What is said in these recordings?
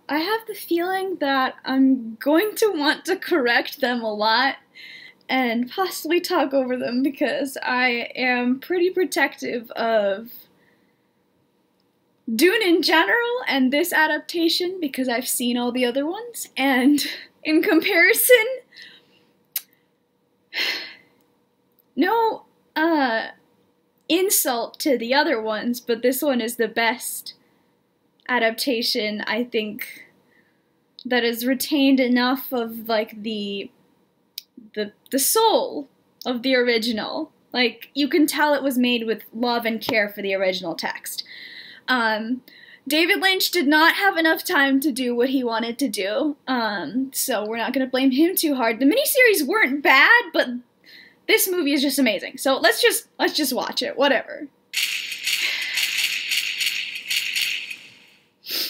I have the feeling that I'm going to want to correct them a lot and possibly talk over them because I am pretty protective of Dune in general and this adaptation because I've seen all the other ones, and in comparison, no insult to the other ones, but this one is the best adaptation, I think, that has retained enough of like the soul of the original. Like, you can tell it was made with love and care for the original text. David Lynch did not have enough time to do what he wanted to do, so we're not going to blame him too hard. The miniseries weren't bad, but this movie is just amazing. So let's just watch it, whatever.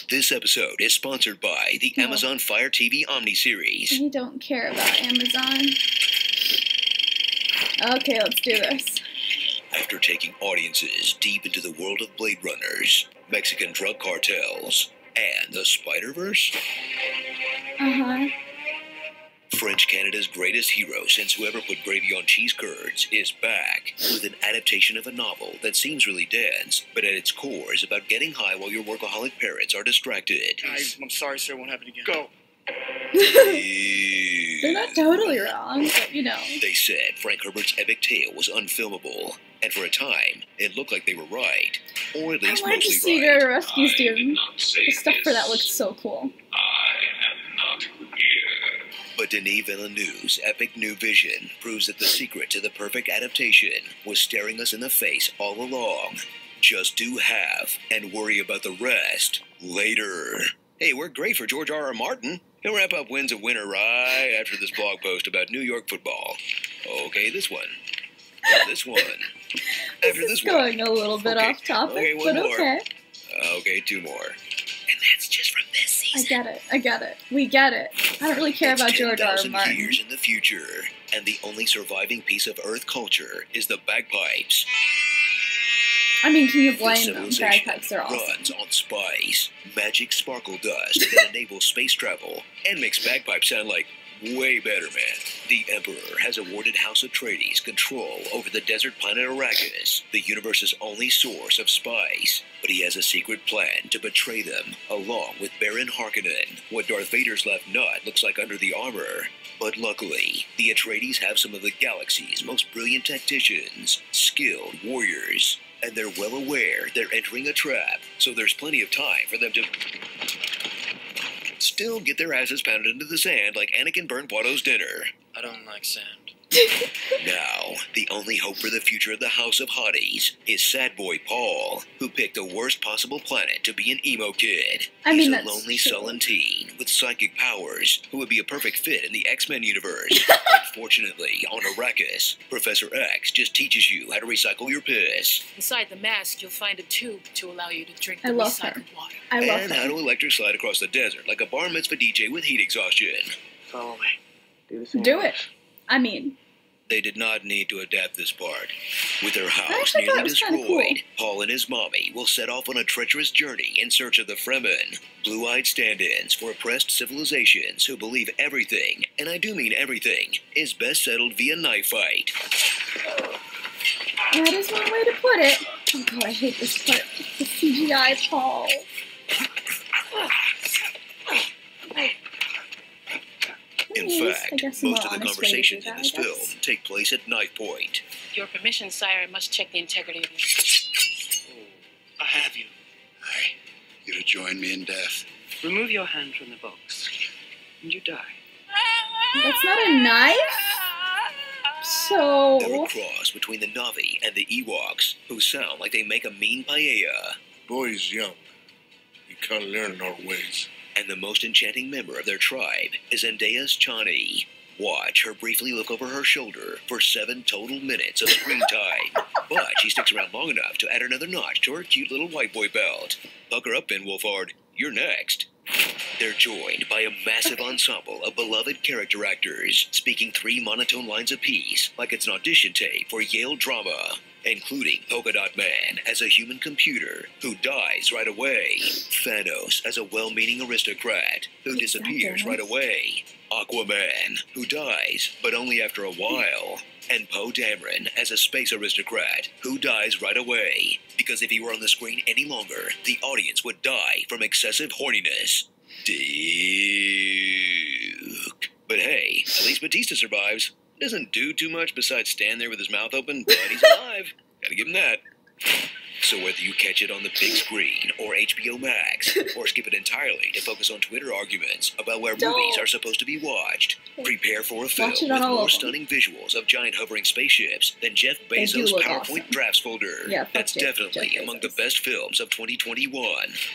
This episode is sponsored by the Amazon Fire TV Omni-series. I don't care about Amazon. Okay, let's do this. After taking audiences deep into the world of Blade Runners, Mexican drug cartels, and the Spider-Verse, French Canada's greatest hero since whoever put gravy on cheese curds is back with an adaptation of a novel that seems really dense, but at its core is about getting high while your workaholic parents are distracted. Guys, I'm sorry, sir. It won't happen again. Go. They're not totally wrong, but you know. They said Frank Herbert's epic tale was unfilmable, and for a time, it looked like they were right. Or at least I wanted to mostly see right. their rescue team. The stuff for that looks so cool. But Denis Villeneuve's epic new vision proves that the secret to the perfect adaptation was staring us in the face all along. Just do half and worry about the rest later. Hey, we're great for George R.R. Martin. He'll wrap up wins a winner right after this blog post about New York football. Okay, this one. This one. After This is this one. going a little bit off topic, Okay, one but more. okay. Okay, two more. And that's just from this season. I get it. We get it. I don't really care It's about George R.R. 10,000 Martin. years in the future, and the only surviving piece of Earth culture is the bagpipes. I mean, can you The blame them? civilization Bagpipes are awesome. runs on spice, magic sparkle dust that enables space travel, and makes bagpipes sound like way better, man. The Emperor has awarded House Atreides control over the desert planet Arrakis, the universe's only source of spice. But he has a secret plan to betray them, along with Baron Harkonnen. What Darth Vader's left nut looks like under the armor. But luckily, the Atreides have some of the galaxy's most brilliant tacticians, skilled warriors, and they're well aware they're entering a trap, so there's plenty of time for them to still get their asses pounded into the sand like Anakin burned Watto's dinner. I don't like sand. Now, the only hope for the future of the House of Hotties is sad boy Paul, who picked the worst possible planet to be an emo kid. I mean, He's a that's lonely, true. sullen teen with psychic powers who would be a perfect fit in the X-Men universe. Unfortunately, on Arrakis, Professor X just teaches you how to recycle your piss. Inside the mask, you'll find a tube to allow you to drink the I love her. recycled water. I love And how her. to electric slide across the desert like a bar mitzvah DJ with heat exhaustion. Follow me. Do the same. Do it. I mean, They did not need to adapt this part. With their house actually thought nearly it was kinda destroyed, cool. Paul and his mommy will set off on a treacherous journey in search of the Fremen, blue-eyed stand-ins for oppressed civilizations who believe everything, and I do mean everything, is best settled via knife fight. that is one way to put it. Oh god, I hate this part. The CGI Paul. In Anyways, I fact, guess a more most of the honest way to do conversations that, in I this guess. film take place at knife point. With your permission, sire, I must check the integrity of your system. I have you. You to join me in death. Remove your hand from the box, and you die. That's not a knife? They're a So... cross between the Na'vi and the Ewoks, who sound like they make a mean paella. Boy's young. You can't learn our ways. And the most enchanting member of their tribe is Zendaya's Chani. Watch her briefly look over her shoulder for 7 total minutes of screen time. But she sticks around long enough to add another notch to her cute little white boy belt. Pucker up, Ben Wolfhard. You're next. They're joined by a massive ensemble of beloved character actors, speaking 3 monotone lines apiece like it's an audition tape for Yale drama, including Polka Dot Man as a human computer who dies right away, Thanos as a well-meaning aristocrat who disappears right away, Aquaman, who dies, but only after a while, and Poe Dameron as a space aristocrat who dies right away, because if he were on the screen any longer, the audience would die from excessive horniness. Duke. But hey, at least Batista survives. Doesn't do too much besides stand there with his mouth open, but he's alive. Gotta give him that. So whether you catch it on the big screen or HBO Max, or skip it entirely to focus on Twitter arguments about where movies are supposed to be watched, prepare for a film with more stunning visuals of giant hovering spaceships than Jeff Bezos' PowerPoint drafts folder. Yeah, that's definitely among the best films of 2021,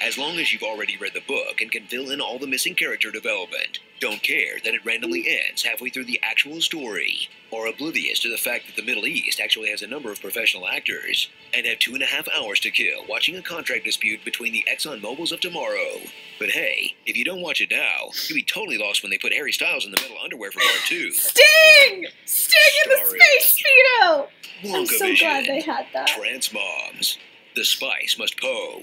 as long as you've already read the book and can fill in all the missing character development. Don't care that it randomly ends halfway through the actual story, or oblivious to the fact that the Middle East actually has a number of professional actors, and have 2.5 hours to kill watching a contract dispute between the Exxon Mobil's of tomorrow. But hey, if you don't watch it now, you'll be totally lost when they put Harry Styles in the metal underwear for part 2. Sting! Sting in the Space Speedo! I'm so glad they had that. Trans Moms. The spice must Poe.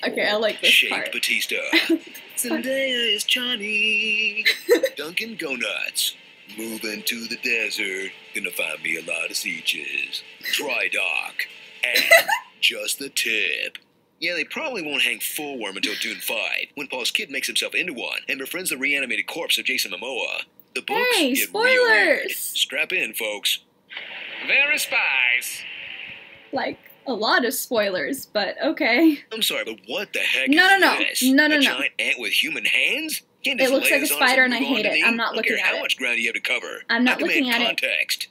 Okay, I like this Shake part. Batista. Zendaya is Johnny. Dunkin' Go Nuts. Moving to the desert. Gonna find me a lot of Seaches. Dry Dock. And just the tip. Yeah, they probably won't hang full worm until Dune 5, when Paul's kid makes himself into one and befriends the reanimated corpse of Jason Momoa. The books Hey, get real weird. spoilers! Strap in, folks. Very spies. Like, a lot of spoilers, but okay. I'm sorry, but what the heck No, is no, no. this? No, no, a no. giant ant with human hands? Can't It just looks lay like a us on spider and and I move on hate to it. me? I'm not I don't care looking at how it. much ground you have to cover. I'm not I demand looking at it. context.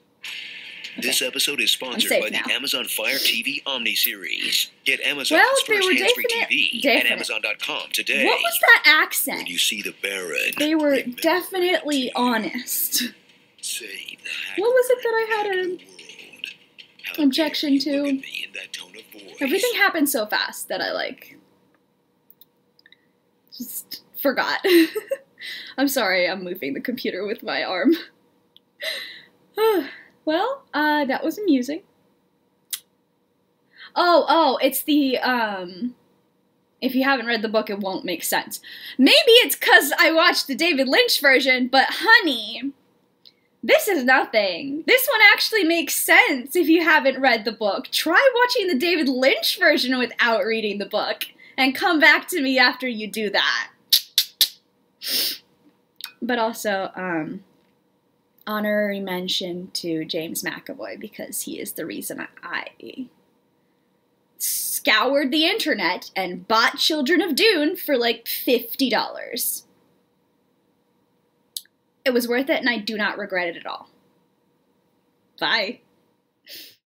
This episode is sponsored safe by the now. Amazon Fire TV Omni series. Get Amazon's Well, they first were hands-free TV at definite. Amazon.com today. What was that When accent? you see the Baron, They were remember definitely to honest. save the What was it that I had hacker an of the world. How objection dare you look to? at me in that tone of voice. Everything happened so fast that I, like, just forgot. I'm sorry, I'm moving the computer with my arm. Well, that was amusing. Oh, it's the, if you haven't read the book, it won't make sense. Maybe it's 'cause I watched the David Lynch version, but honey, this is nothing. This one actually makes sense if you haven't read the book. Try watching the David Lynch version without reading the book, and come back to me after you do that. But also, honorary mention to James McAvoy, because he is the reason I scoured the internet and bought Children of Dune for like $50. It was worth it, and I do not regret it at all. Bye.